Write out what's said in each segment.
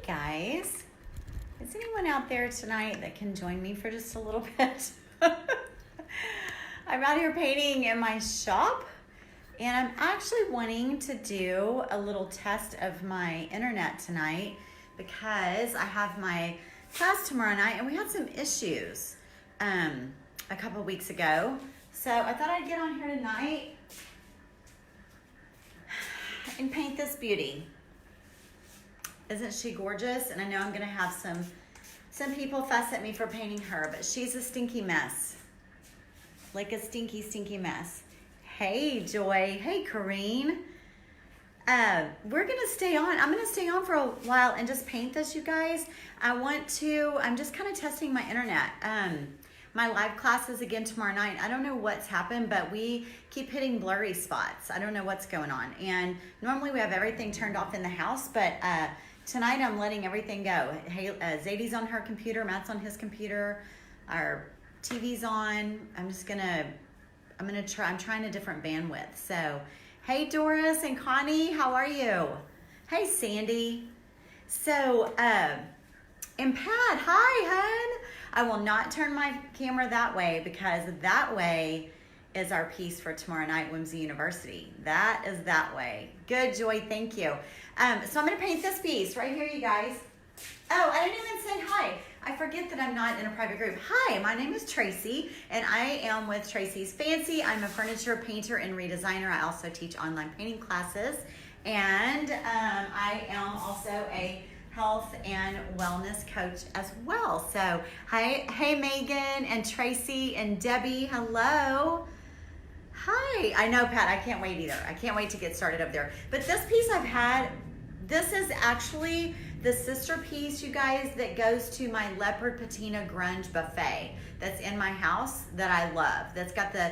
guys. Is anyone out there tonight that can join me for just a little bit? I'm out here painting in my shop, and I'm actually wanting to do a little test of my internet tonight because I have my class tomorrow night, and we had some issues a couple weeks ago. So I thought I'd get on here tonight and paint this beauty. Isn't she gorgeous? And I know I'm gonna have some people fuss at me for painting her, but she's a stinky mess. Like a stinky, stinky mess. Hey, Joy. Hey, Corrine. We're gonna stay on. I'm gonna stay on for a while and just paint this, you guys. I'm just kind of testing my internet. My live class is again tomorrow night. I don't know what's happened, but we keep hitting blurry spots. I don't know what's going on. And normally we have everything turned off in the house, but tonight I'm letting everything go. Hey, Zadie's on her computer, Matt's on his computer, our TV's on. I'm trying a different bandwidth. So, hey Doris and Connie, how are you? Hey Sandy. So, and Pat, hi hun. I will not turn my camera that way because that way is our piece for tomorrow night, Whimsy University. That is that way. Good, Joy, thank you. So I'm gonna paint this piece right here, you guys. Oh, I didn't even say hi. I forget that I'm not in a private group. Hi, my name is Tracey, and I am with Tracey's Fancy. I'm a furniture painter and redesigner. I also teach online painting classes, and I am also a health and wellness coach as well. So, hey Megan and Tracy and Debbie, hello. Hi, I know Pat, I can't wait either. I can't wait to get started up there. But this piece this is actually the sister piece, you guys, that goes to my leopard patina grunge buffet that's in my house that I love. That's got the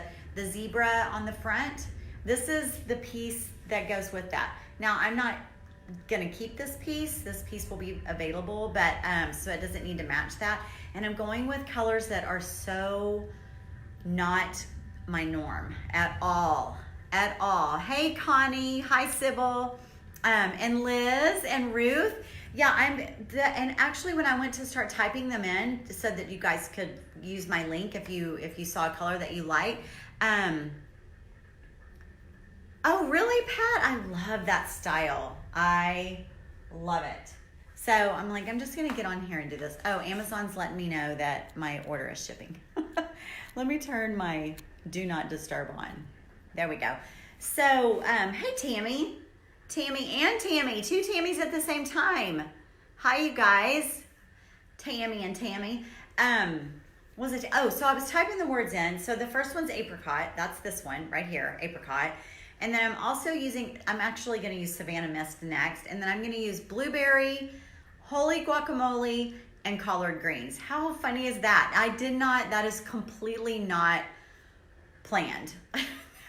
zebra on the front. This is the piece that goes with that. Now, I'm not gonna keep this piece. This piece will be available, but so it doesn't need to match that. And I'm going with colors that are so not my norm at all. Hey Connie, hi Sybil, and Liz and Ruth. Yeah, and actually when I went to start typing them in so that you guys could use my link if you saw a color that you like. Oh really, Pat? I love that style. I love it. So I'm like, I'm just gonna get on here and do this. Oh, Amazon's letting me know that my order is shipping. Let me turn my do not disturb on. There we go. So, hey Tammy and Tammy, two Tammys at the same time. Hi you guys, Tammy and Tammy. So I was typing the words in. So the first one's apricot. That's this one right here, apricot. And then I'm actually gonna use Savannah Mist next. And then I'm gonna use blueberry, holy guacamole, and collard greens. How funny is that? That is completely not planned.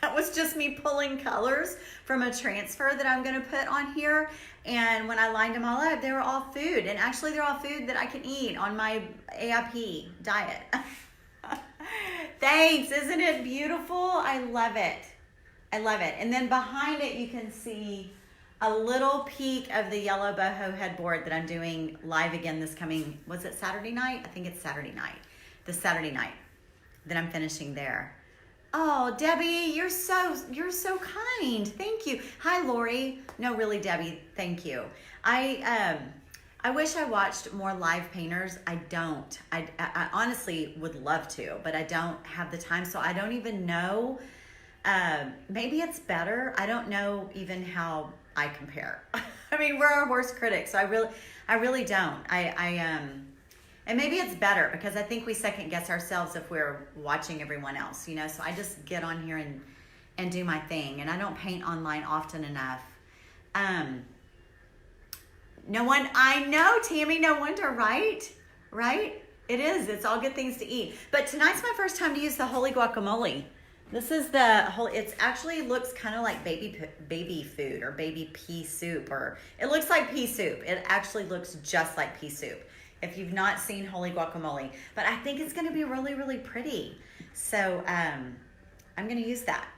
That was just me pulling colors from a transfer that I'm gonna put on here. And when I lined them all up, they were all food. And actually they're all food that I can eat on my AIP diet. Thanks, isn't it beautiful? I love it. And then behind it, you can see a little peek of the yellow boho headboard that I'm doing live again this coming, was it Saturday night? I think it's Saturday night. The Saturday night that I'm finishing there. Oh, Debbie, you're so kind. Thank you. Hi, Lori. No, really, Debbie, thank you. I wish I watched more live painters. I don't. I honestly would love to, but I don't have the time, so I don't even know. Maybe it's better. I don't know even how I compare. I mean, we're our worst critics, so I really don't. And maybe it's better because I think we second guess ourselves if we're watching everyone else, you know? So I just get on here and do my thing, and I don't paint online often enough. I know, Tammy, no wonder, right? Right? It is, it's all good things to eat. But tonight's my first time to use the holy guacamole. This is it actually looks kind of like baby food or baby pea soup, or it looks like pea soup. It actually looks just like pea soup if you've not seen holy guacamole, but I think it's gonna be really, really pretty. So I'm gonna use that.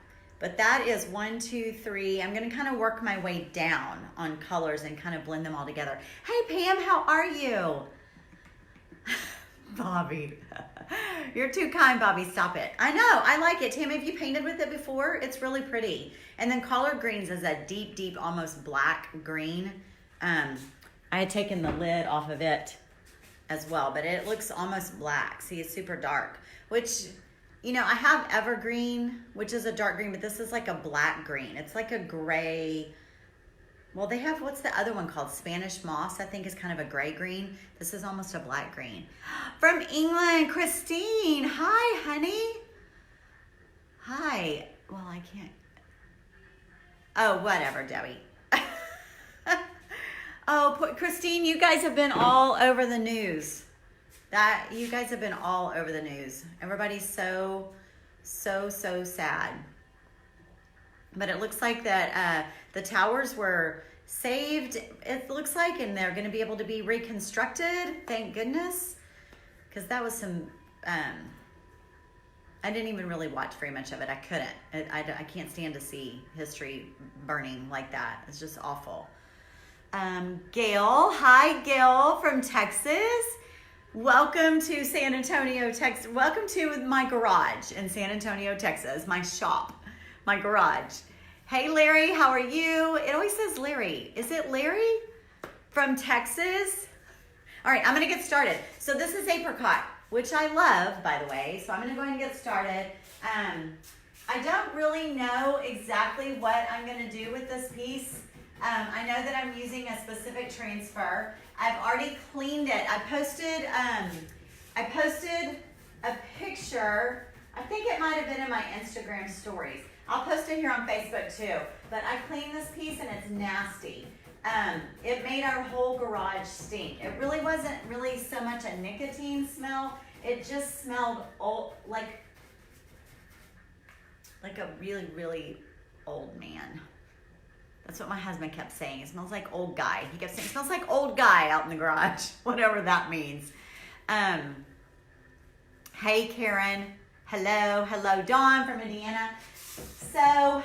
But that is 1, 2, 3. I'm gonna kind of work my way down on colors and kind of blend them all together. Hey Pam, how are you? Bobby, you're too kind, Bobby, stop it. I know, I like it. Tam, have you painted with it before? It's really pretty. And then collard greens is a deep, deep, almost black green. I had taken the lid off of it as well, but it looks almost black. See, it's super dark, which, you know, I have evergreen, which is a dark green, but this is like a black green. It's like a gray. Well, they have, what's the other one called? Spanish moss, I think, is kind of a gray green. This is almost a black green. From England, Christine. Hi, honey. Hi. Well, I can't. Oh, whatever, Debbie. Oh, Christine, you guys have been all over the news. You guys have been all over the news. Everybody's so sad. But it looks like that the towers were saved, it looks like, and they're going to be able to be reconstructed. Thank goodness. Because that was some, I didn't even really watch very much of it. I couldn't. I can't stand to see history burning like that. It's just awful. Gail. Hi, Gail from Texas. Welcome to San Antonio, Texas. Welcome to my garage in San Antonio, Texas. My shop, my garage. Hey, Larry, how are you? It always says Larry. Is it Larry from Texas? All right, I'm going to get started. So this is apricot, which I love, by the way. So I'm going to go ahead and get started. I don't really know exactly what I'm going to do with this piece. I know that I'm using a specific transfer. I've already cleaned it. I posted a picture. I think it might have been in my Instagram stories. I'll post it here on Facebook too. But I cleaned this piece and it's nasty. It made our whole garage stink. It really wasn't really so much a nicotine smell. It just smelled old, like a really, really old man. That's what my husband kept saying. It smells like old guy. He kept saying, it smells like old guy out in the garage, whatever that means. Hey, Karen. Hello. Hello, Dawn from Indiana. So,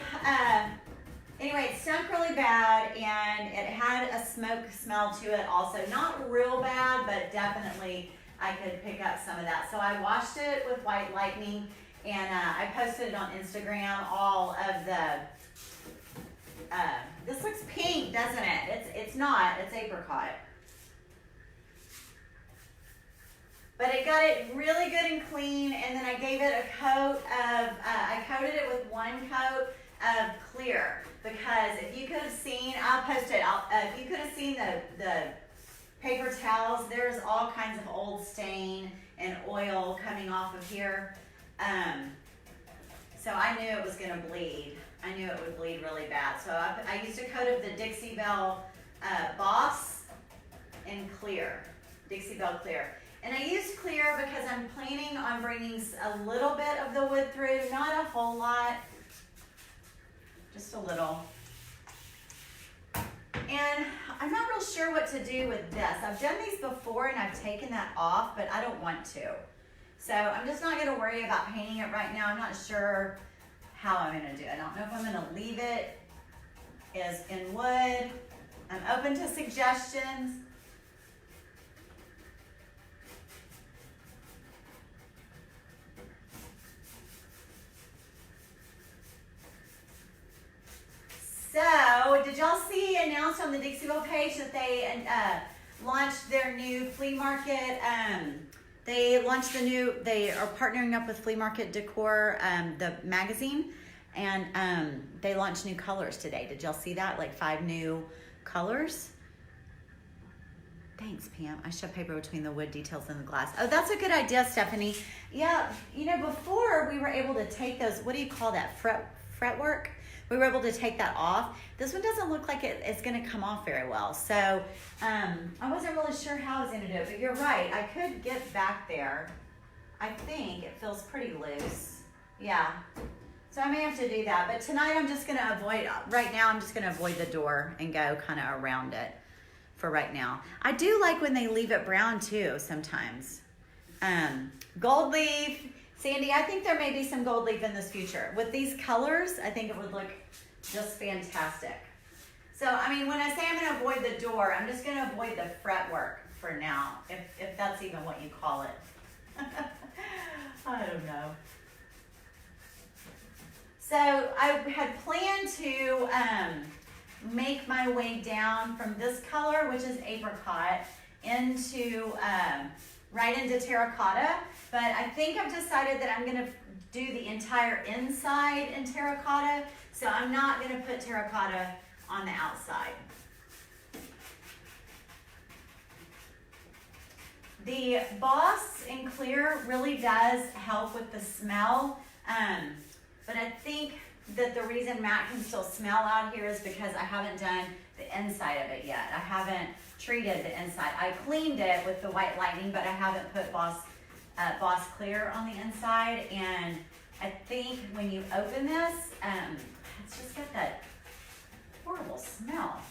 anyway, it stunk really bad, and it had a smoke smell to it also. Not real bad, but definitely I could pick up some of that. So I washed it with White Lightning, and I posted it on Instagram, all of the... this looks pink, doesn't it? It's not. It's apricot. But it got it really good and clean, and then I gave it a coat of, I coated it with one coat of clear, because if you could have seen, I'll post it, if you could have seen the paper towels, there's all kinds of old stain and oil coming off of here. So I knew it was going to bleed. I knew it would bleed really bad. So I used a coat of the Dixie Belle Boss in clear, Dixie Belle Clear. And I used clear because I'm planning on bringing a little bit of the wood through, not a whole lot, just a little. And I'm not real sure what to do with this. I've done these before and I've taken that off, but I don't want to. So I'm just not going to worry about painting it right now. I'm not sure how I'm going to do it. I don't know if I'm going to leave it as in wood. I'm open to suggestions. So, did y'all see announced on the Dixie Belle page that they launched their new flea market? They are partnering up with Flea Market Decor, the magazine, and they launched new colors today. Did y'all see that? Like 5 new colors. Thanks, Pam. I shoved paper between the wood details and the glass. Oh, that's a good idea, Stephanie. Yeah, you know, before we were able to take those, what do you call that, fretwork? We were able to take that off. This one doesn't look like it's going to come off very well. So I wasn't really sure how I was going to do it, but you're right. I could get back there. I think it feels pretty loose. Yeah. So I may have to do that. But tonight I'm just going to avoid, right now I'm just going to avoid the door and go kind of around it for right now. I do like when they leave it brown too sometimes. Gold leaf Sandy, I think there may be some gold leaf in this future. With these colors, I think it would look just fantastic. So, I mean, when I say I'm gonna avoid the door, I'm just gonna avoid the fretwork for now, if that's even what you call it. I don't know. So I had planned to make my way down from this color, which is apricot, into right into terracotta, but I think I've decided that I'm gonna do the entire inside in terracotta, so I'm not gonna put terracotta on the outside. The Boss in clear really does help with the smell, but I think that the reason Matt can still smell out here is because I haven't done the inside of it yet. I haven't treated the inside. I cleaned it with the White Lightning, but I haven't put Boss Clear on the inside, and I think when you open this, it's just got that horrible smell.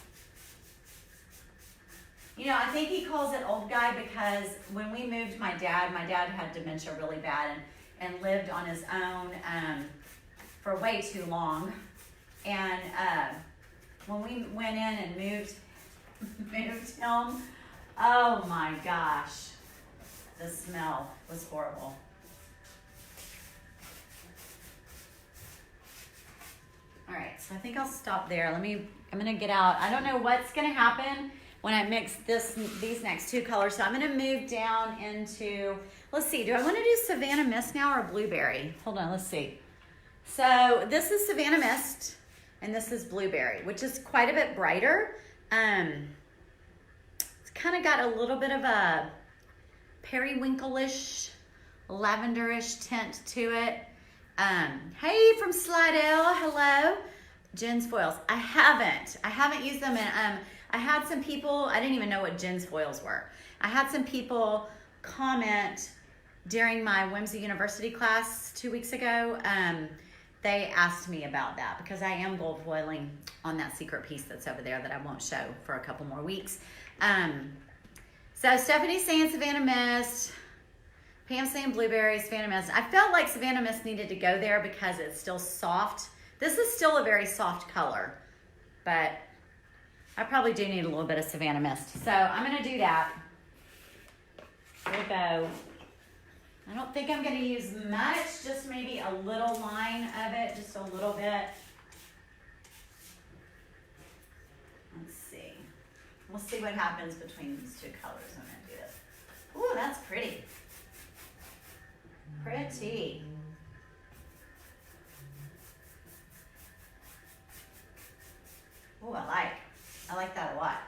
You know, I think he calls it old guy because when we moved my dad had dementia really bad and lived on his own for way too long. And when we went in and moved him, oh my gosh, the smell was horrible. All right, so I think I'll stop there. I'm gonna get out. I don't know what's gonna happen when I mix these next two colors. So I'm gonna move down into, let's see, do I wanna do Savannah Mist now or Blueberry? Hold on, let's see. So this is Savannah Mist and this is Blueberry, which is quite a bit brighter. It's kind of got a little bit of a periwinkle-ish, lavenderish tint to it. Hey from Slidell, hello. Jen's foils. I haven't used them, and I had some people, I didn't even know what Jen's foils were. I had some people comment during my Whimsy University class 2 weeks ago. They asked me about that because I am gold foiling on that secret piece that's over there that I won't show for a couple more weeks. So Stephanie's saying Savannah Mist. Pam's saying Blueberry, Savannah Mist. I felt like Savannah Mist needed to go there because it's still soft. This is still a very soft color, but I probably do need a little bit of Savannah Mist. So I'm gonna do that. Here we go. I don't think I'm gonna use much, just maybe a little line of it, just a little bit. Let's see. We'll see what happens between these two colors when I do this. Ooh, that's pretty. Pretty. Ooh, I like that a lot.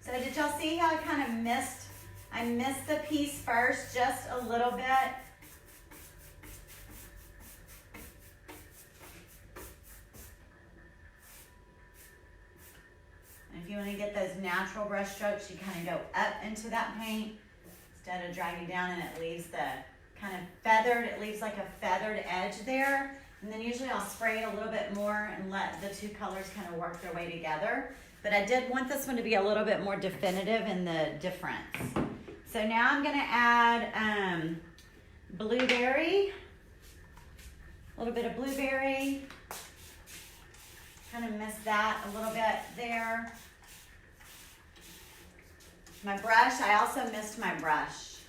So did y'all see how I kind of missed the piece first just a little bit? And if you want to get those natural brush strokes, you kind of go up into that paint instead of dragging down, and it leaves the kind of feathered, it leaves like a feathered edge there. And then usually I'll spray it a little bit more and let the two colors kind of work their way together. But I did want this one to be a little bit more definitive in the difference. So now I'm gonna add Blueberry, a little bit of Blueberry. Kind of missed that a little bit there. My brush, I also missed my brush.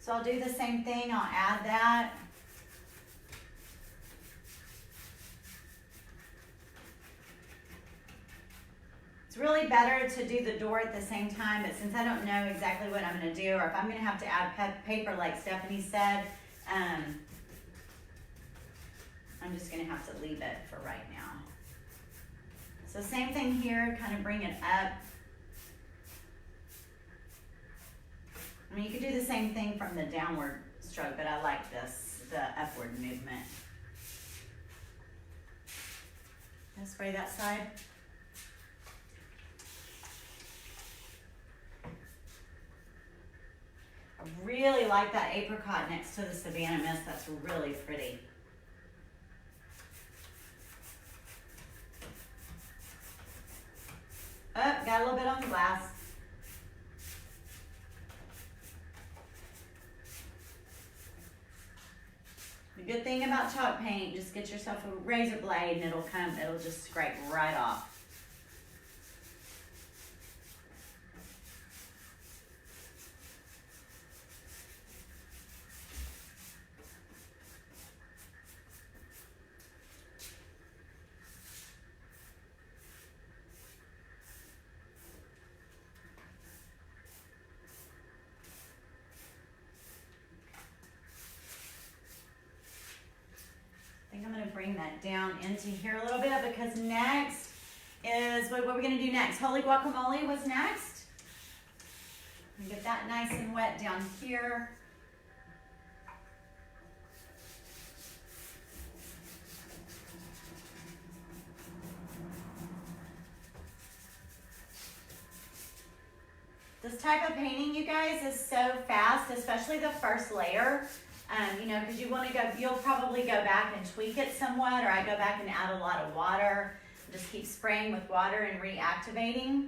So I'll do the same thing, I'll add that. It's really better to do the door at the same time, but since I don't know exactly what I'm gonna do, or if I'm gonna have to add paper like Stephanie said, I'm just gonna have to leave it for right now. So same thing here, kind of bring it up. I mean, you could do the same thing from the downward stroke, but I like this, the upward movement. Can I spray that side? I really like that apricot next to the Savannah Mist. That's really pretty. got a little bit on the glass. The good thing about chalk paint, just get yourself a razor blade and it'll just scrape right off. I'm going to bring that down into here a little bit because next is, what are we going to do next? Holy guacamole was next. Get that nice and wet down here. This type of painting, you guys, is so fast, especially the first layer. You know, because you'll probably go back and tweak it somewhat, or I go back and add a lot of water. Just keep spraying with water and reactivating.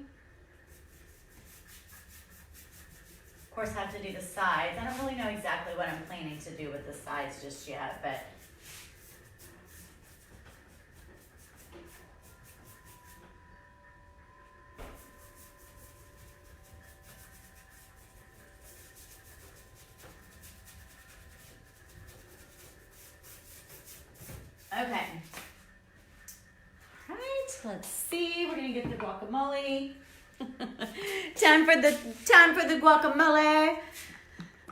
Of course, I have to do the sides. I don't really know exactly what I'm planning to do with the sides just yet, but okay. All right, let's see. We're gonna get the guacamole. time for the guacamole.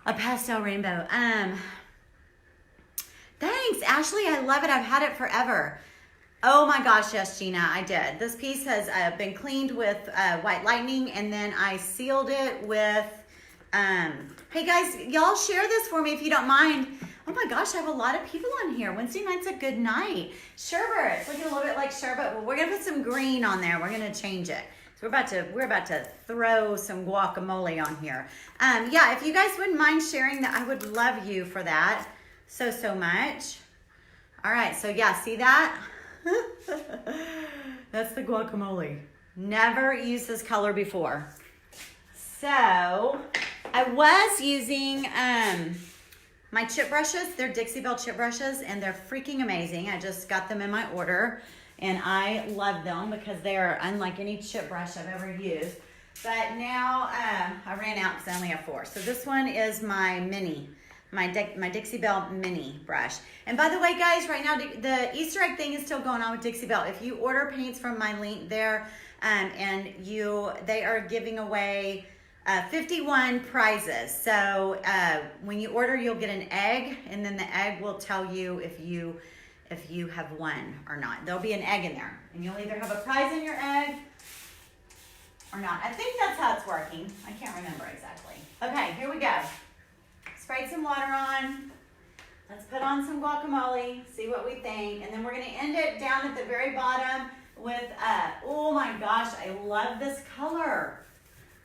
A pastel rainbow. Thanks, Ashley. I love it. I've had it forever. Oh my gosh, yes, Gina, I did. This piece has been cleaned with white lightning, and then I sealed it with. Hey guys, y'all share this for me if you don't mind. Oh my gosh, I have a lot of people on here. Wednesday night's a good night. Sherbet, it's looking a little bit like sherbet. Well, we're gonna put some green on there. We're gonna change it. So we're about to throw some guacamole on here. Yeah, if you guys wouldn't mind sharing that, I would love you for that so much. All right, so yeah, see that? That's the guacamole. Never used this color before. So I was using my chip brushes. They're Dixie Belle chip brushes, and they're freaking amazing. I just got them in my order, and I love them because they are unlike any chip brush I've ever used. But now I ran out because I only have 4. So this one is my mini, my Dixie Belle mini brush. And by the way, guys, right now the Easter egg thing is still going on with Dixie Belle. If you order paints from my link there, and they are giving away 51 prizes. So when you order, you'll get an egg, and then the egg will tell you if you have won or not. There'll be an egg in there, and you'll either have a prize in your egg or not. I think that's how it's working. I can't remember exactly. Okay, here we go. Sprayed some water on. Let's put on some guacamole, see what we think, and then we're gonna end it down at the very bottom with, oh my gosh, I love this color.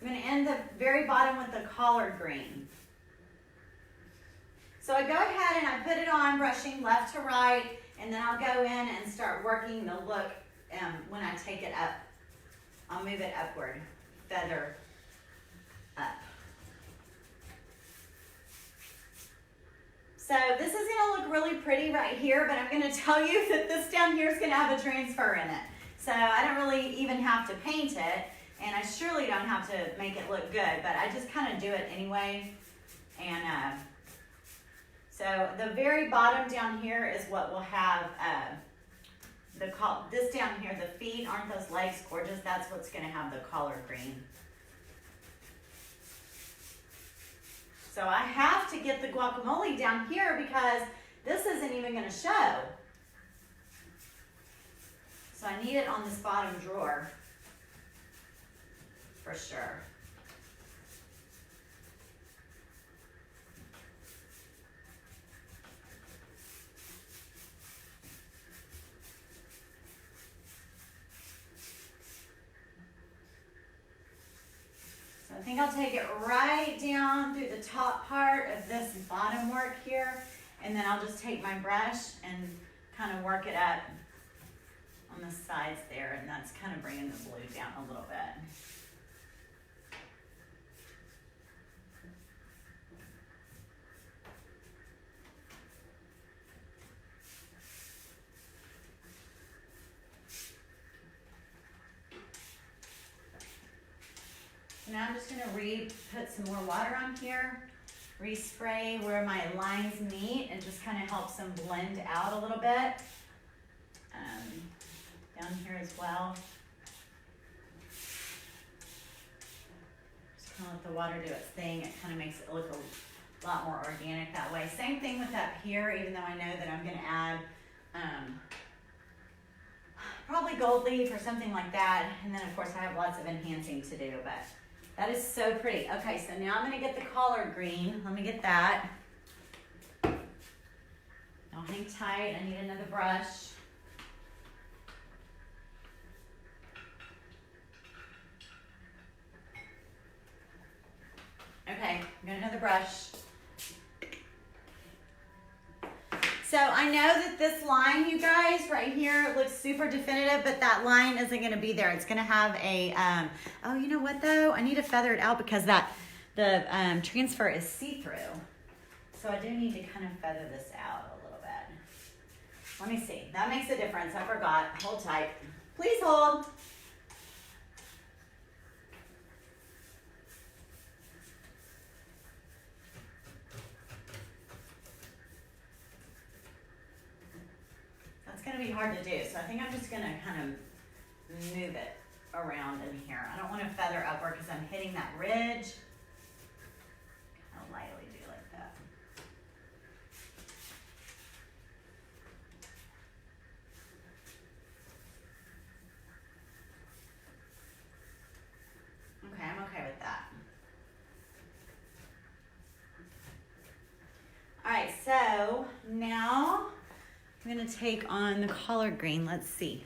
I'm going to end the very bottom with the collard green. So I go ahead and I put it on, brushing left to right, and then I'll go in and start working the look when I take it up. I'll move it upward, feather up. So this is going to look really pretty right here, but I'm going to tell you that this down here is going to have a transfer in it. So I don't really even have to paint it. And I surely don't have to make it look good, but I just kind of do it anyway. And so the very bottom down here is what will have this down here, the feet. Aren't those legs gorgeous? That's what's going to have the collard green. So I have to get the guacamole down here because this isn't even going to show. So I need it on this bottom drawer. For sure. So I think I'll take it right down through the top part of this bottom work here, and then I'll just take my brush and kind of work it up on the sides there, and that's kind of bringing the blue down a little bit. Now I'm just going to put some more water on here, respray where my lines meet, and just kind of helps them blend out a little bit. Down here as well. Just kind of let the water do its thing. It kind of makes it look a lot more organic that way. Same thing with up here, even though I know that I'm going to add probably gold leaf or something like that. And then of course I have lots of enhancing to do, but that is so pretty. Okay, so now I'm going to get the collard green. Let me get that. Now hang tight. I need another brush. Okay, I'm going to another brush. So I know that this line, you guys, right here looks super definitive, but that line isn't going to be there. It's going to have a, oh, you know what though? I need to feather it out because the transfer is see-through. So I do need to kind of feather this out a little bit. Let me see. That makes a difference. I forgot. Hold tight. Please hold. It's going to be hard to do, so I think I'm just going to kind of move it around in here. I don't want to feather upward because I'm hitting that ridge. Kind of lightly do like that. Okay, I'm okay with that. All right, so now I'm going to take on the collard green. Let's see.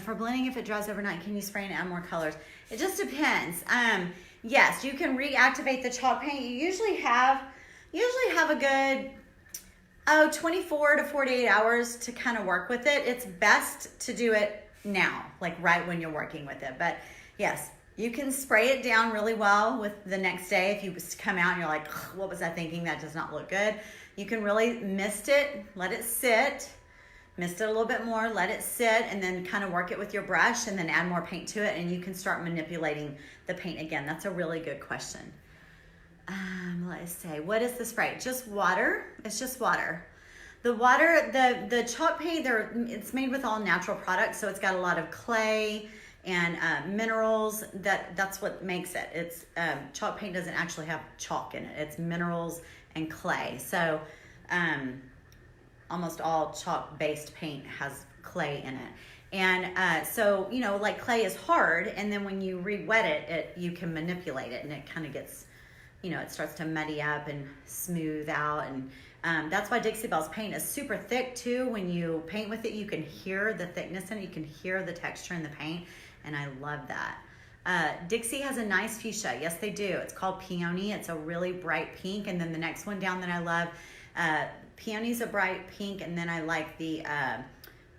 For blending, if it dries overnight, can you spray and add more colors? It just depends. Yes, you can reactivate the chalk paint. You usually have a good 24 to 48 hours to kind of work with it. It's best to do it now, like right when you're working with it. But yes, you can spray it down really well with the next day. If you come out and you're like, what was I thinking? That does not look good. You can really mist it, let it sit, mist it a little bit more, let it sit, and then kind of work it with your brush and then add more paint to it, and you can start manipulating the paint again. That's a really good question. Let's say, what is the spray? Just water. It's just water. The water, the chalk paint, it's made with all natural products, so it's got a lot of clay and minerals. That's what makes it. It's chalk paint doesn't actually have chalk in it. It's minerals and clay. So almost all chalk-based paint has clay in it. And so, you know, like clay is hard, and then when you re-wet it, you can manipulate it, and it kind of gets, you know, it starts to muddy up and smooth out. And that's why Dixie Belle's paint is super thick too. When you paint with it, you can hear the thickness in it. You can hear the texture in the paint, and I love that. Dixie has a nice fuchsia. Yes, they do. It's called Peony. It's a really bright pink. And then the next one down that I love, Peony's a bright pink. And then I like the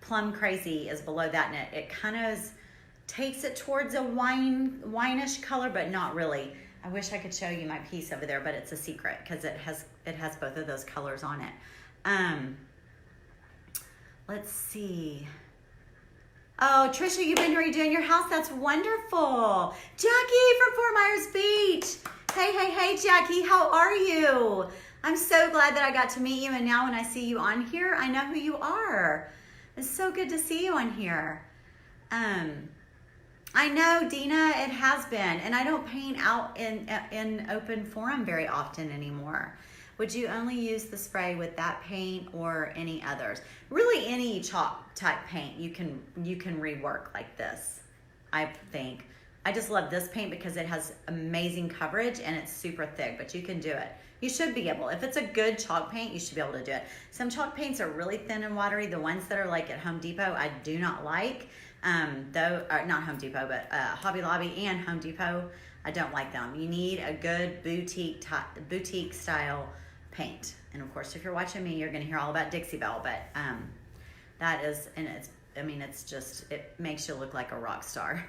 Plum Crazy is below that. And it kind of takes it towards a wine-ish color, but not really. I wish I could show you my piece over there, but it's a secret because it has both of those colors on it. Let's see. Oh, Trisha, you've been redoing your house. That's wonderful. Jackie from Fort Myers Beach. Hey, Jackie, how are you? I'm so glad that I got to meet you, and now when I see you on here, I know who you are. It's so good to see you on here. I know, Dina, it has been, and I don't paint out in open forum very often anymore. Would you only use the spray with that paint or any others? Really, any chalk type paint you can rework like this, I think. I just love this paint because it has amazing coverage and it's super thick, but you can do it. You should be able, if it's a good chalk paint, you should be able to do it. Some chalk paints are really thin and watery. The ones that are like at Home Depot, I do not like. Not Home Depot, but Hobby Lobby and Home Depot, I don't like them. You need a good boutique style paint. And of course, if you're watching me, you're gonna hear all about Dixie Belle, but that is, and I mean, it's just, it makes you look like a rock star.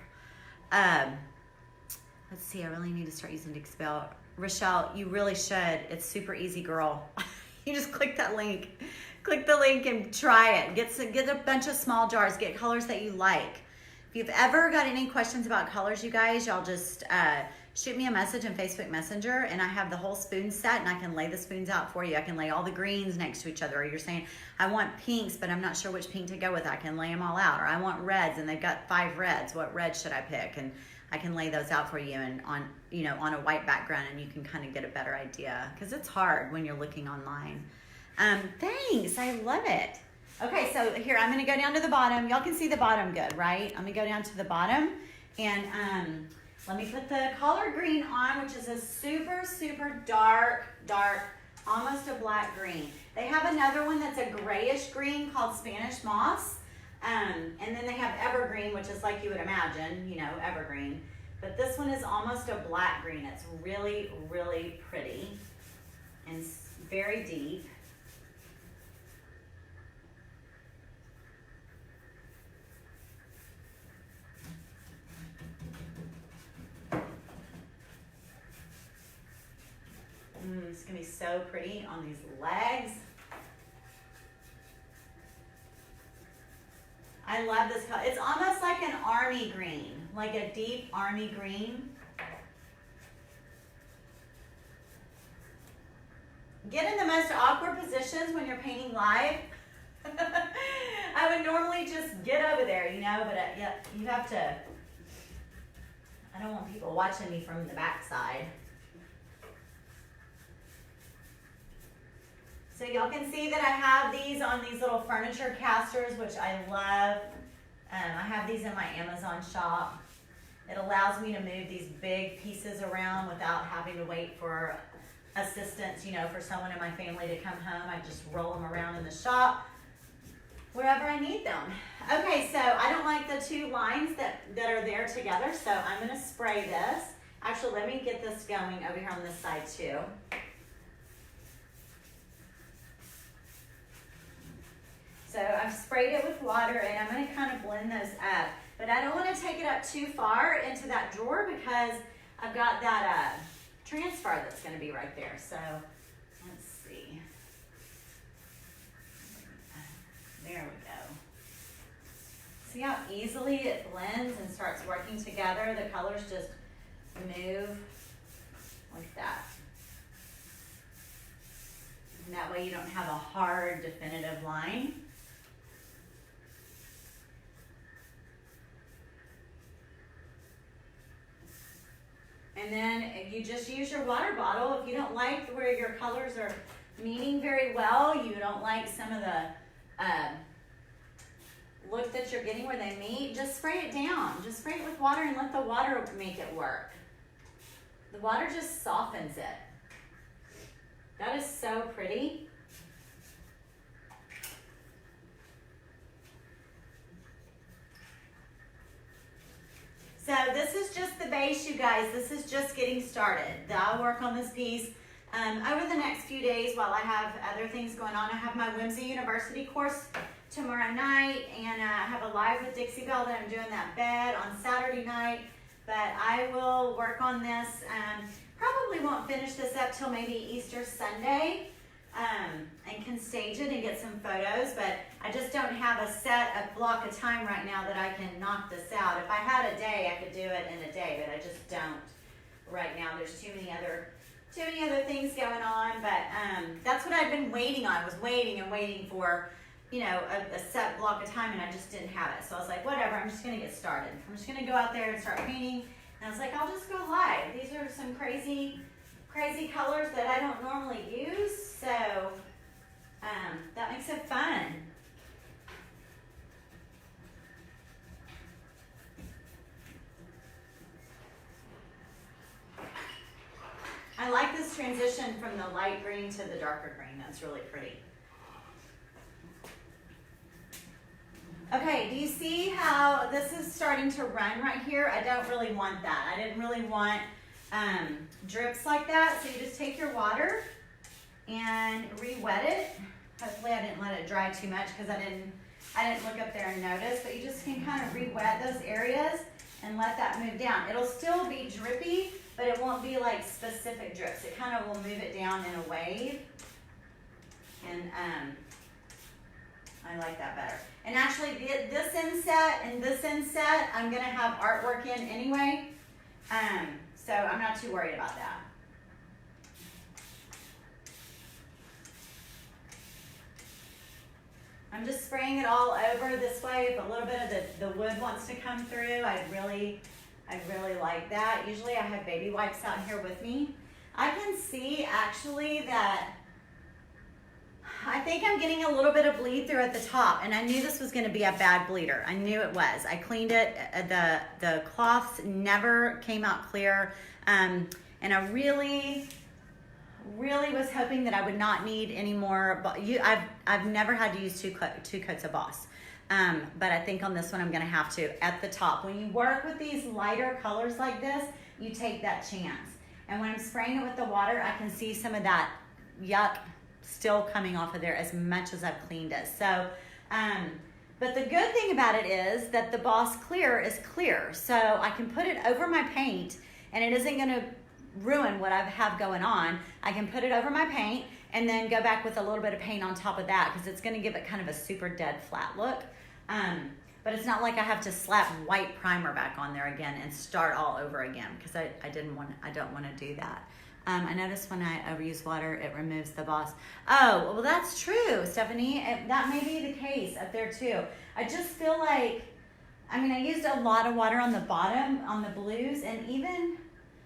Let's see, I really need to start using Dixie Belle. Rochelle, you really should. It's super easy, girl. You just click that link. Click the link and try it. Get a bunch of small jars. Get colors that you like. If you've ever got any questions about colors, you guys, y'all just shoot me a message in Facebook Messenger, and I have the whole spoon set, and I can lay the spoons out for you. I can lay all the greens next to each other. Or you're saying, I want pinks, but I'm not sure which pink to go with. I can lay them all out. Or I want reds, and they've got 5 reds. What red should I pick? And I can lay those out for you and on a white background, and you can kind of get a better idea, because it's hard when you're looking online. Thanks, I love it. Okay, so here, I'm gonna go down to the bottom. Y'all can see the bottom good, right? I'm gonna go down to the bottom, and let me put the collard green on, which is a super, super dark, almost a black green. They have another one that's a grayish green called Spanish Moss. And then they have evergreen, which is like you would imagine, evergreen. But this one is almost a black green. It's really, really pretty and very deep. It's gonna be so pretty on these legs. I love this color. It's almost like an army green, like a deep army green. Get in the most awkward positions when you're painting live. I would normally just get over there, but yeah, you have to. I don't want people watching me from the backside. So y'all can see that I have these on these little furniture casters, which I love. I have these in my Amazon shop. It allows me to move these big pieces around without having to wait for assistance, for someone in my family to come home. I just roll them around in the shop wherever I need them. Okay, so I don't like the 2 lines that are there together, so I'm gonna spray this. Actually, let me get this going over here on this side too. So I've sprayed it with water, and I'm going to kind of blend those up. But I don't want to take it up too far into that drawer, because I've got that transfer that's going to be right there. So let's see. There we go. See how easily it blends and starts working together? The colors just move like that. And that way you don't have a hard, definitive line. And then you just use your water bottle. If you don't like where your colors are meeting very well, you don't like some of the look that you're getting where they meet, just spray it down. Just spray it with water and let the water make it work. The water just softens it. That is so pretty. So this is just the base, you guys. This is just getting started. I'll work on this piece over the next few days while I have other things going on. I have my Whimsy University course tomorrow night, and I have a live with Dixie Belle that I'm doing that bed on Saturday night. But I will work on this. Probably won't finish this up till maybe Easter Sunday, and can stage it and get some photos, but I just don't have a block of time right now that I can knock this out. If I had a day, I could do it in a day, but I just don't right now. There's too many other things going on, but that's what I've been waiting on. I was waiting and waiting for, a set block of time, and I just didn't have it. So I was like, whatever, I'm just gonna get started. I'm just gonna go out there and start painting. And I was like, I'll just go live. These are some crazy colors that I don't normally use, so that makes it fun. I like this transition from the light green to the darker green. That's really pretty. Okay, do you see how this is starting to run right here? I don't really want that. I didn't really want drips like that. So you just take your water and re-wet it. Hopefully I didn't let it dry too much because I didn't I didn't look up there and notice, but you just can kind of re-wet those areas and let that move down. It'll still be drippy, but it won't be like specific drips. It kind of will move it down in a wave. And I like that better. And actually this inset and this inset, I'm gonna have artwork in anyway. So I'm not too worried about that. I'm just spraying it all over this way. If a little bit of the wood wants to come through, I really like that. Usually I have baby wipes out here with me. I can see actually that I think I'm getting a little bit of bleed through at the top, and I knew this was gonna be a bad bleeder. I knew it was. I cleaned it, the cloths never came out clear, and I really was hoping that I would not need any more. I've never had to use two coats of Boss, but I think on this one I'm gonna have to at the top. When you work with these lighter colors like this, you take that chance. And when I'm spraying it with the water, I can see some of that yuck still coming off of there as much as I've cleaned it. So, but the good thing about it is that the Boss Clear is clear. So I can put it over my paint and it isn't gonna ruin what I have going on. I can put it over my paint and then go back with a little bit of paint on top of that because it's gonna give it kind of a super dead flat look. But it's not like I have to slap white primer back on there again and start all over again because I don't wanna do that. I noticed when I overuse water, it removes the Boss. Oh, well that's true, Stephanie. That may be the case up there too. I just feel like, I mean, I used a lot of water on the bottom, on the blues, and even,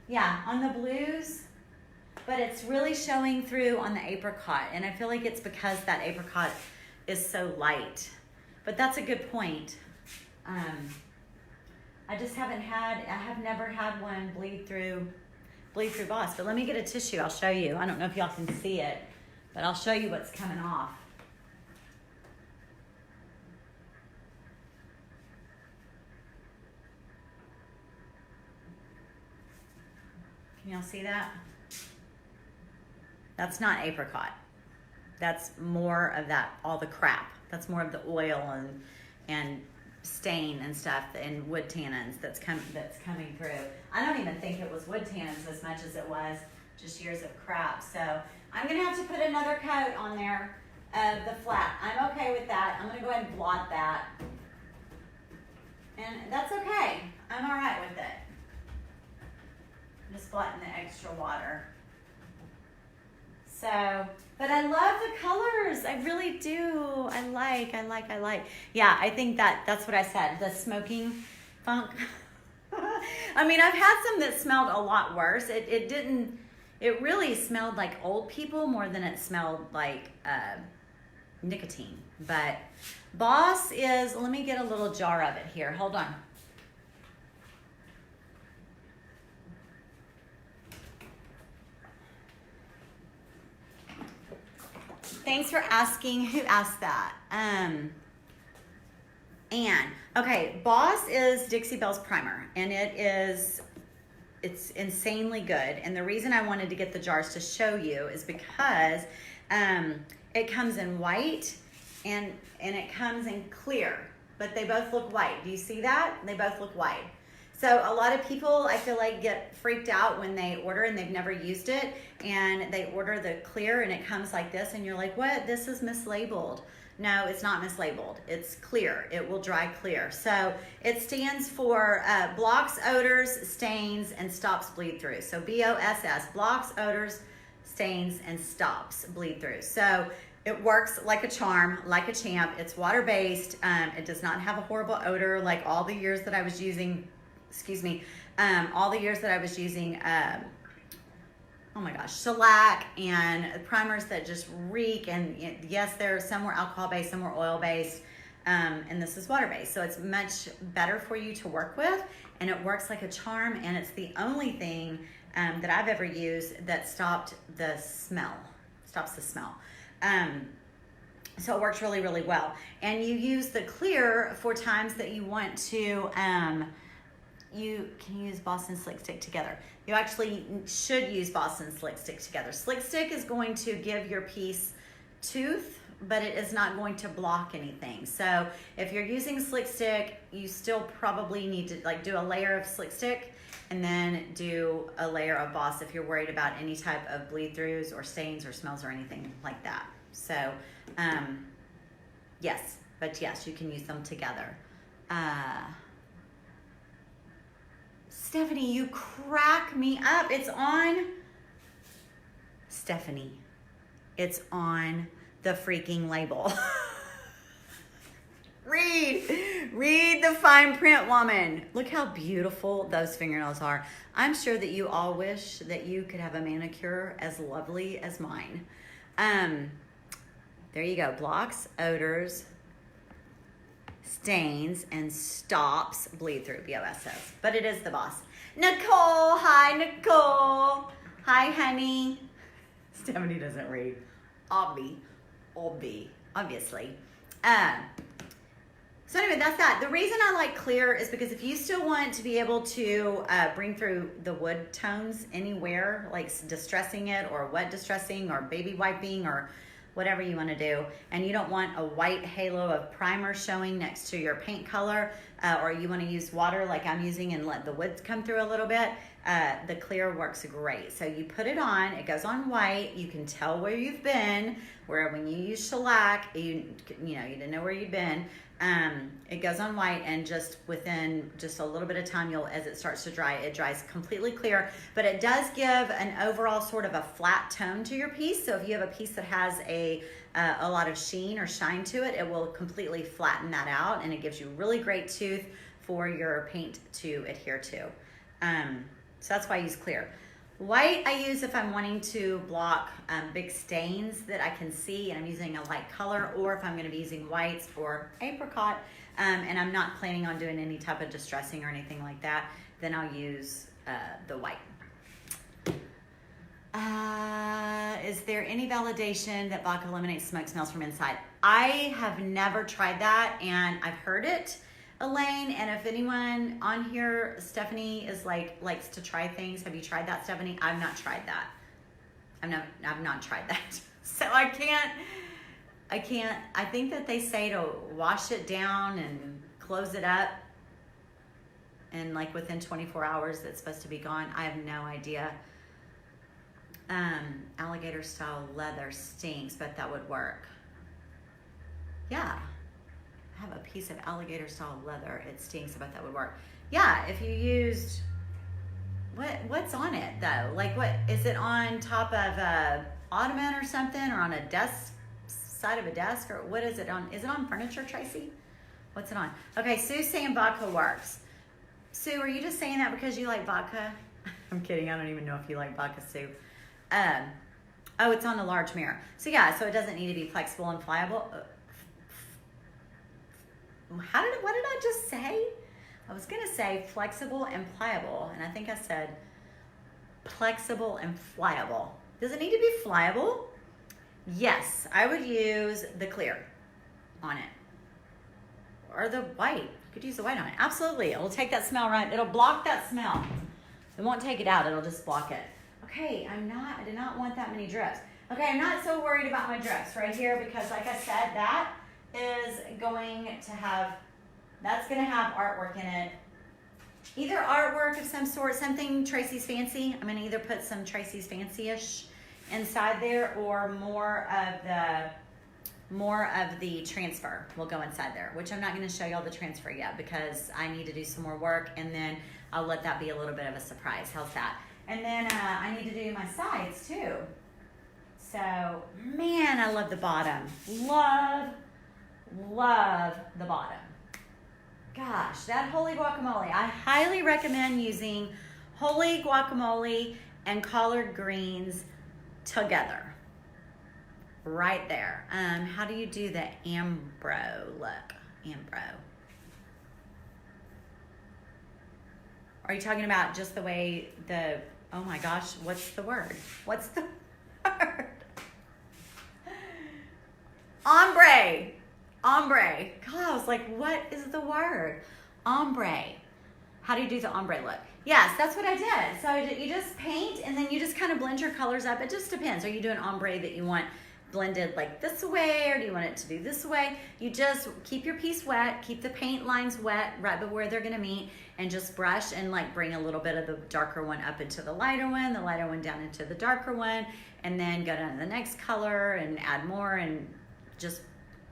yeah, on the blues, but it's really showing through on the apricot. And I feel like it's because that apricot is so light. But that's a good point. I have never had one bleed through Boss, but let me get a tissue. I'll show you. I don't know if y'all can see it, but I'll show you what's coming off. Can y'all see that? That's not apricot. That's more of that, all the crap. That's more of the oil and stain and stuff and wood tannins that's coming through. I don't even think it was wood tannins as much as it was just years of crap. So I'm gonna have to put another coat on there of the flat. I'm okay with that. I'm gonna go ahead and blot that. And that's okay. I'm all right with it. I'm just blotting the extra water. So, but I love the colors. I really do. I like. Yeah, I think that's what I said. The smoking funk. I mean, I've had some that smelled a lot worse. It really smelled like old people more than it smelled like nicotine. But Boss is, let me get a little jar of it here. Hold on. Thanks for asking. Who asked that? Anne. Okay, Boss is Dixie Belle's primer, and it's insanely good. And the reason I wanted to get the jars to show you is because it comes in white and it comes in clear, but they both look white. Do you see that? They both look white. So a lot of people, I feel like, get freaked out when they order and they've never used it, and they order the clear and it comes like this, and you're like, what? This is mislabeled. No, it's not mislabeled. It's clear. It will dry clear. So it stands for blocks, odors, stains, and stops bleed through. So BOSS, blocks, odors, stains, and stops bleed through. So it works like a charm, like a champ. It's water-based. It does not have a horrible odor like all the years that I was using, all the years that I was using, oh my gosh, shellac and primers that just reek. And yes, some were alcohol-based, some were oil-based, and this is water-based. So it's much better for you to work with, and it works like a charm, and it's the only thing that I've ever used that stops the smell. So it works really, really well. And you use the clear for times that you want to, you can use Boston Slick Stick together. You actually should use Boston Slick Stick together. Slick Stick is going to give your piece tooth but it is not going to block anything. So if you're using slick stick, you still probably need to like do a layer of slick stick and then do a layer of Boss if you're worried about any type of bleed throughs or stains or smells or anything like that. So yes, but yes, you can use them together. Stephanie, you crack me up. It's on, Stephanie, it's on the freaking label. Read the fine print, woman. Look how beautiful those fingernails are. I'm sure that you all wish that you could have a manicure as lovely as mine. There you go. Blocks, odors, stains, and stops bleed through, BOS says. But it is the Boss. Nicole, hi Nicole. Hi honey. Stephanie doesn't read. Obviously. So anyway, that's that. The reason I like clear is because if you still want to be able to bring through the wood tones anywhere, like distressing it or wet distressing or baby wiping or whatever you want to do, and you don't want a white halo of primer showing next to your paint color, or you want to use water like I'm using and let the wood come through a little bit, the clear works great. So you put it on, it goes on white, you can tell where you've been, where when you use shellac, you didn't know where you'd been. It goes on white, and just within just a little bit of time, as it starts to dry, it dries completely clear, but it does give an overall sort of a flat tone to your piece. So if you have a piece that has a lot of sheen or shine to it, it will completely flatten that out, and it gives you really great tooth for your paint to adhere to. So that's why I use clear. White I use if I'm wanting to block big stains that I can see and I'm using a light color, or if I'm going to be using whites or apricot and I'm not planning on doing any type of distressing or anything like that, then I'll use the white. Is there any validation that vodka eliminates smoke smells from inside? I have never tried that, and I've heard it, Elaine, and if anyone on here, Stephanie, is likes to try things. Have you tried that, Stephanie? I've not tried that. I've not tried that. So I can't, I think that they say to wash it down and close it up, and like within 24 hours it's supposed to be gone. I have no idea. Alligator style leather stinks, but that would work. Yeah. Have a piece of alligator style leather, it stinks, but that would work. Yeah, if you used, what's on it though? Like, what is it on top of a ottoman or something, or on a desk, side of a desk, or what is it on? Is it on furniture, Tracy? What's it on? Okay, Sue's saying vodka works. Sue, are you just saying that because you like vodka? I'm kidding, I don't even know if you like vodka, Sue. Oh, it's on a large mirror. So yeah, so it doesn't need to be flexible and pliable. What did I just say? I was gonna say flexible and pliable, and I think I said flexible and flyable. Does it need to be flyable? Yes, I would use the clear on it. Or the white. You could use the white on it. Absolutely, it'll take that smell right. It'll block that smell. It won't take it out, it'll just block it. Okay, I did not want that many drips. Okay, I'm not so worried about my drips right here because like I said, that is going to have, that's going to have artwork in it. Either artwork of some sort, something Tracey's Fancy. I'm going to either put some Tracey's Fancy-ish inside there, or more of the transfer will go inside there, which I'm not going to show y'all the transfer yet because I need to do some more work, and then I'll let that be a little bit of a surprise. How's that? And then I need to do my sides too. So, man, I love the bottom. Love the bottom. Gosh, that holy guacamole. I highly recommend using holy guacamole and collard greens together. Right there. How do you do the Ambro look? Ambro. Are you talking about just the way oh my gosh, what's the word? What's the word? Ombre. Ombre. God, I was like, what is the word? Ombre. How do you do the ombre look? Yes, that's what I did. So you just paint and then you just kind of blend your colors up. It just depends. Are you doing ombre that you want blended like this way, or do you want it to do this way? You just keep your piece wet, keep the paint lines wet right where they're gonna meet, and just brush and like bring a little bit of the darker one up into the lighter one down into the darker one, and then go down to the next color and add more, and just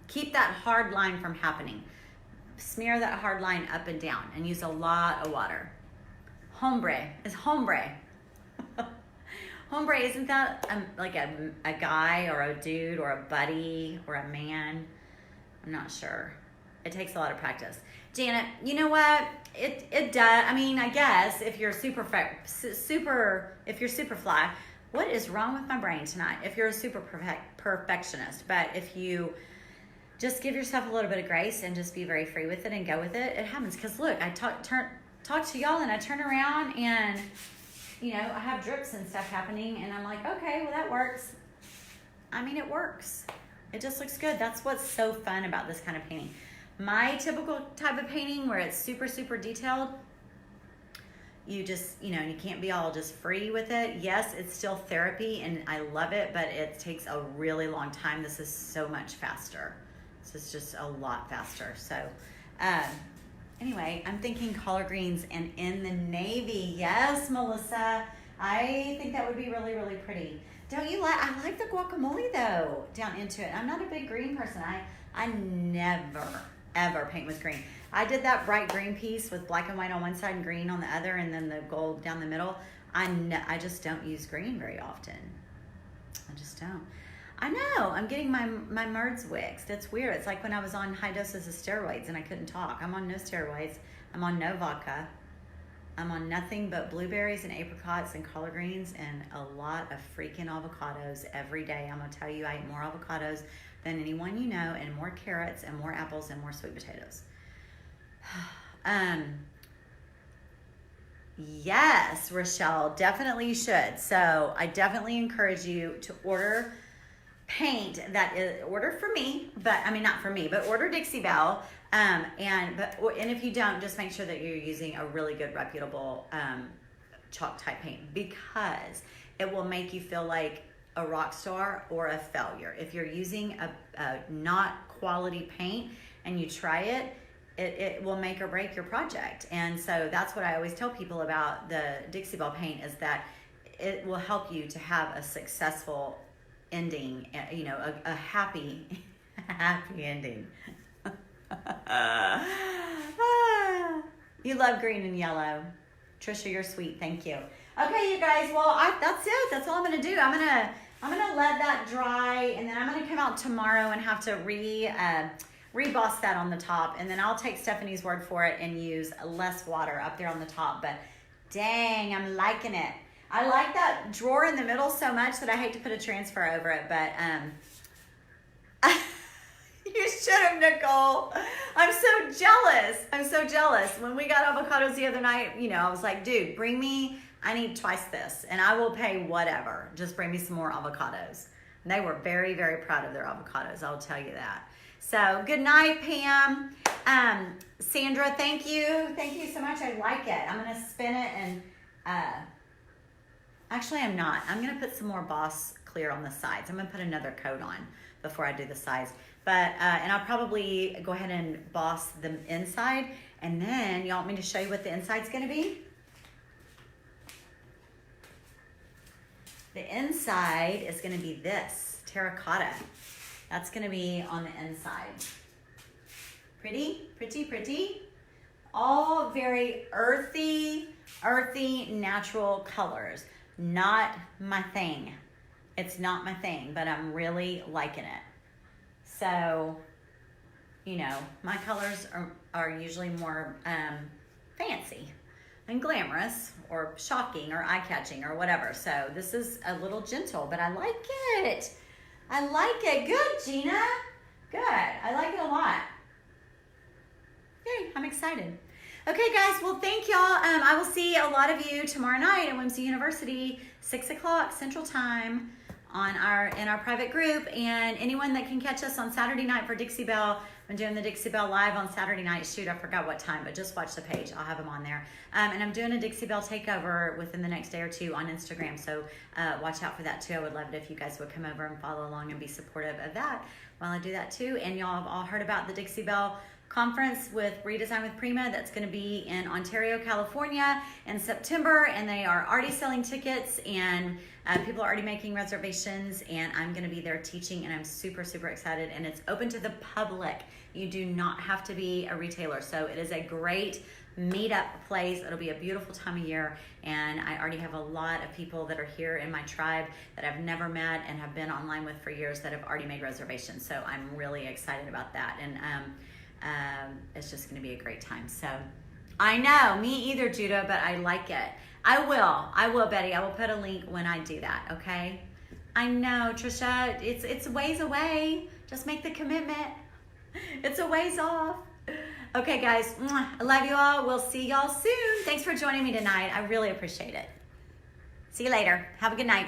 keep that hard line from happening. Smear that hard line up and down and use a lot of water. Ombre is ombre. Ombre, isn't that like a guy or a dude or a buddy or a man? I'm not sure. It takes a lot of practice. Janet, you know what? It does. I mean, I guess if you're super fly, what is wrong with my brain tonight? If you're a super perfectionist, but if you just give yourself a little bit of grace and just be very free with it and go with it, it happens. Because look, I talk to y'all and I turn around and, you know, I have drips and stuff happening, and I'm like, okay, well, that works. I mean, it works. It just looks good. That's what's so fun about this kind of painting. My typical type of painting where it's super, super detailed, you just, you know, you can't be all just free with it. Yes, it's still therapy, and I love it, but it takes a really long time. This is so much faster. This is just a lot faster. So, anyway, I'm thinking collard greens and in the navy. Yes, Melissa. I think that would be really, really pretty. Don't you like, I like the guacamole though, down into it. I'm not a big green person. I never, ever paint with green. I did that bright green piece with black and white on one side and green on the other, and then the gold down the middle. I just don't use green very often. I just don't. I know, I'm getting my merds waxed. It's weird. It's like when I was on high doses of steroids and I couldn't talk. I'm on no steroids. I'm on no vodka. I'm on nothing but blueberries and apricots and collard greens and a lot of freaking avocados every day. I'm going to tell you, I eat more avocados than anyone you know, and more carrots and more apples and more sweet potatoes. Yes, Rochelle, definitely you should. So I definitely encourage you to order paint that is order for me, but I mean not for me, but order Dixie Belle. And if you don't, just make sure that you're using a really good, reputable chalk type paint, because it will make you feel like a rock star or a failure. If you're using a not quality paint and you try it, it will make or break your project. And so that's what I always tell people about the Dixie Belle paint, is that it will help you to have a successful ending, you know, a happy ending. You love green and yellow. Trisha, you're sweet. Thank you. Okay, you guys. Well, that's it. That's all I'm gonna do. I'm gonna let that dry, and then I'm gonna come out tomorrow and have to reboss that on the top, and then I'll take Stephanie's word for it and use less water up there on the top. But dang, I'm liking it. I like that drawer in the middle so much that I hate to put a transfer over it, but you should have, Nicole. I'm so jealous. I'm so jealous. When we got avocados the other night, you know, I was like, dude, I need twice this, and I will pay whatever. Just bring me some more avocados. And they were very, very proud of their avocados, I'll tell you that. So good night, Pam. Sandra, thank you. Thank you so much. I like it. I'm going to spin it, and actually I'm not. I'm going to put some more Boss Clear on the sides. I'm going to put another coat on before I do the sides. But, and I'll probably go ahead and boss the inside. And then, you want me to show you what the inside's going to be? The inside is going to be this, terracotta. That's going to be on the inside. Pretty, pretty, pretty. All very earthy, natural colors. Not my thing. It's not my thing, but I'm really liking it. So, you know, my colors are usually more fancy and glamorous or shocking or eye-catching or whatever. So this is a little gentle, but I like it. I like it. Good, Gina. Good. I like it a lot. Yay, I'm excited. Okay, guys. Well, thank y'all. I will see a lot of you tomorrow night at Whimsy University, 6 o'clock Central Time in our private group, and anyone that can catch us on Saturday night for Dixie Belle. I'm doing the Dixie Belle live on Saturday night. Shoot, I forgot what time, but just watch the page. I'll have them on there. And I'm doing a Dixie Belle takeover within the next day or two on Instagram, so watch out for that too. I would love it if you guys would come over and follow along and be supportive of that while I do that too. And y'all have all heard about the Dixie Belle conference with Redesign with Prima that's going to be in Ontario, California in September, and they are already selling tickets, and people are already making reservations, and I'm going to be there teaching, and I'm super, super excited, and it's open to the public. You do not have to be a retailer, so it is a great meetup place. It'll be a beautiful time of year, and I already have a lot of people that are here in my tribe that I've never met and have been online with for years that have already made reservations, so I'm really excited about that, and it's just going to be a great time. So I know, me either, Judah, but I like it. I will, Betty. I will put a link when I do that, okay? I know, Trisha, it's a ways away. Just make the commitment. It's a ways off. Okay, guys, I love you all. We'll see y'all soon. Thanks for joining me tonight. I really appreciate it. See you later. Have a good night.